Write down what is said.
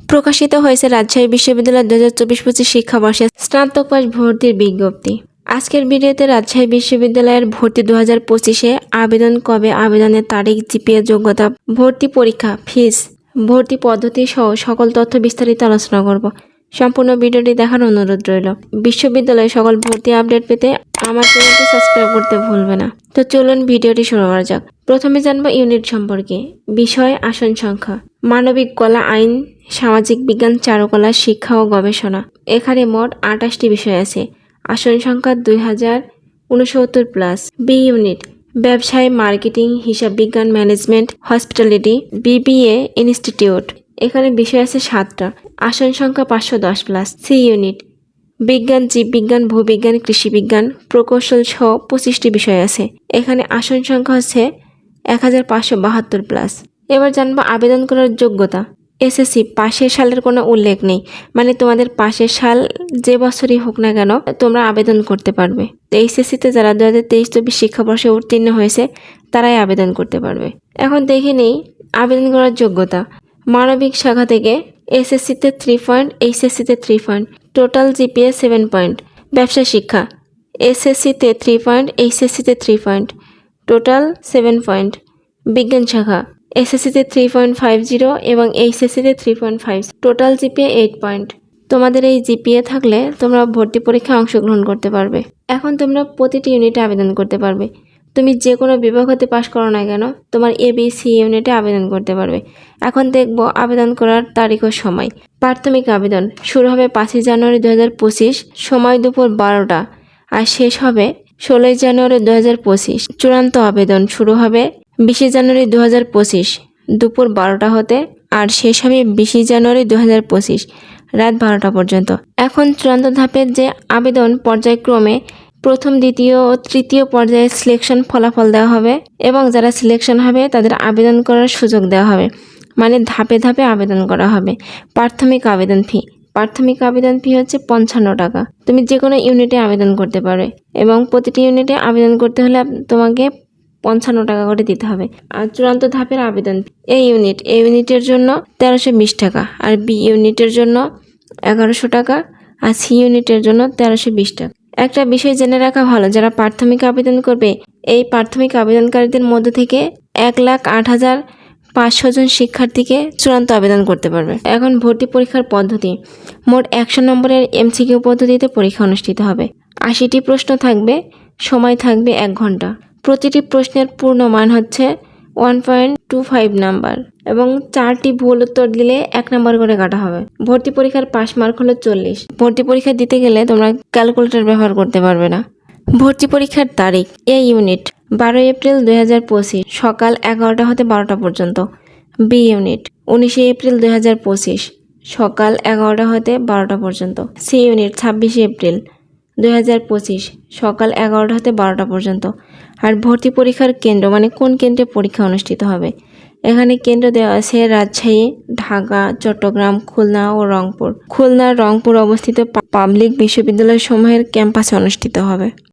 প্রকাশিত হয়েছে রাজশাহী বিশ্ববিদ্যালয় 2024-25 শিক্ষাবর্ষে স্নাতক পাস ভর্তির বিজ্ঞপ্তি। আজকের ভিডিওতে রাজশাহী বিশ্ববিদ্যালয়ের ভর্তি 2025-এ আবেদন কবে, আবেদনের তারিখ, জিপিএ, যোগ্যতা, ভর্তি পরীক্ষা, ফিস, ভর্তি পদ্ধতি সহ সকল তথ্য বিস্তারিত আলোচনা করব। সম্পূর্ণ ভিডিওটি দেখার অনুরোধ রইল। বিশ্ববিদ্যালয়ে সকল ভর্তি আপডেট পেতে আমার চ্যানেলটি সাবস্ক্রাইব করতে ভুলবে না। তো চলুন ভিডিওটি শুরু করা যাক। প্রথমে জানবো ইউনিট সম্পর্কে। বিষয়, আসন সংখ্যা, মানবিক, কলা, আইন, সামাজিক বিজ্ঞান, চারুকলা, শিক্ষা ও গবেষণা। এখানে মোট 28টি বিষয় আছে। আসন সংখ্যা 2069+। বি ইউনিট, ব্যবসায়, মার্কেটিং, হিসাব বিজ্ঞান, ম্যানেজমেন্ট, হসপিটালিটি, বিবিএ ইনস্টিটিউট। এখানে বিষয় আছে 7টা। আসন সংখ্যা 510+। সি ইউনিট, বিজ্ঞান, জীববিজ্ঞান, ভূবিজ্ঞান, কৃষিবিজ্ঞান, প্রকৌশল সহ 25টি বিষয় আছে। এখানে আসন সংখ্যা হচ্ছে 1572+। এবার জানবো আবেদন করার যোগ্যতা। এসএসসি পাশের সালের কোনো উল্লেখ নেই, মানে তোমাদের পাশের সাল যে বছরই হোক না কেন তোমরা আবেদন করতে পারবে। তো এইচএসসিতে যারা 2023-24 শিক্ষাবর্ষে উত্তীর্ণ হয়েছে তারাই আবেদন করতে পারবে। এখন দেখে নেই আবেদন করার যোগ্যতা। মানবিক শাখা থেকে এসএসসিতে 3 পয়েন্ট, এইচএসসিতে 3 পয়েন্ট, টোটাল জিপিএ 7 পয়েন্ট। ব্যবসা শিক্ষা এসএসসিতে 3 পয়েন্ট, এইচএসসিতে 3 পয়েন্ট, টোটাল 7 পয়েন্ট। বিজ্ঞান শাখা এসএসসিতে 3.50 এবং এইচএসসিতে 3.5, টোটাল জিপিএ 8 পয়েন্ট। তোমাদের এই জিপিএ থাকলে তোমরা ভর্তি পরীক্ষায় অংশগ্রহণ করতে পারবে। এখন তোমরা প্রতিটি ইউনিটে আবেদন করতে পারবে। তুমি যে কোনো বিভাগ হতে পাশ করো না কেন তোমার এবিসি ইউনিটে আবেদন করতে পারবে। এখন দেখব আবেদন করার তারিখ ও সময়। প্রাথমিক আবেদন শুরু হবে 5 জানুয়ারি 2025, সময় দুপুর 12টা, আর শেষ হবে 16 জানুয়ারি 2025। চূড়ান্ত আবেদন শুরু হবে 20 জানুয়ারি 2025 দুপুর 12টা হতে, আর শেষ হবে 20 জানুয়ারি 2025 রাত 12টা পর্যন্ত। এখন চূড়ান্ত ধাপের যে আবেদন পর্যায়ক্রমে প্রথম, দ্বিতীয় ও তৃতীয় পর্যায়ে সিলেকশন ফলাফল দেওয়া হবে এবং যারা সিলেকশন হবে তাদের আবেদন করার সুযোগ দেওয়া হবে, মানে ধাপে ধাপে আবেদন করা হবে। প্রাথমিক আবেদন ফি হচ্ছে 55 টাকা। তুমি যে কোনো ইউনিটে আবেদন করতে পারবে এবং প্রতিটি ইউনিটে আবেদন করতে হলে তোমাকে 55 টাকা করে দিতে হবে। আর চূড়ান্ত ধাপের আবেদন এই ইউনিটের জন্য 1320 টাকা, আর বি ইউনিটের জন্য 1100 টাকা, আর সি ইউনিটের জন্য 1320 টাকা। একটা বিষয় জেনে রাখা ভালো, যারা প্রাথমিক আবেদন করবে এই প্রাথমিক আবেদনকারীদের মধ্যে থেকে 1,08,500 জন শিক্ষার্থীকে চূড়ান্ত আবেদন করতে পারবে। এখন ভর্তি পরীক্ষার পদ্ধতি। মোট 100 নম্বরের এমসিকিউ পদ্ধতিতে পরীক্ষা অনুষ্ঠিত হবে। 80টি প্রশ্ন থাকবে, সময় থাকবে 1 ঘন্টা। প্রতিটি প্রশ্নের পূর্ণ মান হচ্ছে 1.25 নাম্বার এবং 4টি ভুল উত্তর দিলে 1 নাম্বার করে কাটা হবে। ভর্তি পরীক্ষার পাস মার্ক হলো 40। ভর্তি পরীক্ষা দিতে গেলে তোমরা ক্যালকুলেটর ব্যবহার করতে পারবে না। ভর্তি পরীক্ষার তারিখ। এ ইউনিট 12 এপ্রিল 2025 সকাল 11টা হতে 12টা পর্যন্ত। বি ইউনিট 19 এপ্রিল 2025 সকাল 11টা হতে 12টা পর্যন্ত। সি ইউনিট 26 এপ্রিল 2025 সকাল 11টা হতে 12টা পর্যন্ত। আর ভর্তি পরীক্ষার কেন্দ্র, মানে কোন কেন্দ্রে পরীক্ষা অনুষ্ঠিত হবে, এখানে কেন্দ্র দেওয়া আছে রাজশাহী, ঢাকা, চট্টগ্রাম, খুলনা ও রংপুর। খুলনা, রংপুর অবস্থিত পাবলিক বিশ্ববিদ্যালয় সমূহের ক্যাম্পাসে অনুষ্ঠিত হবে।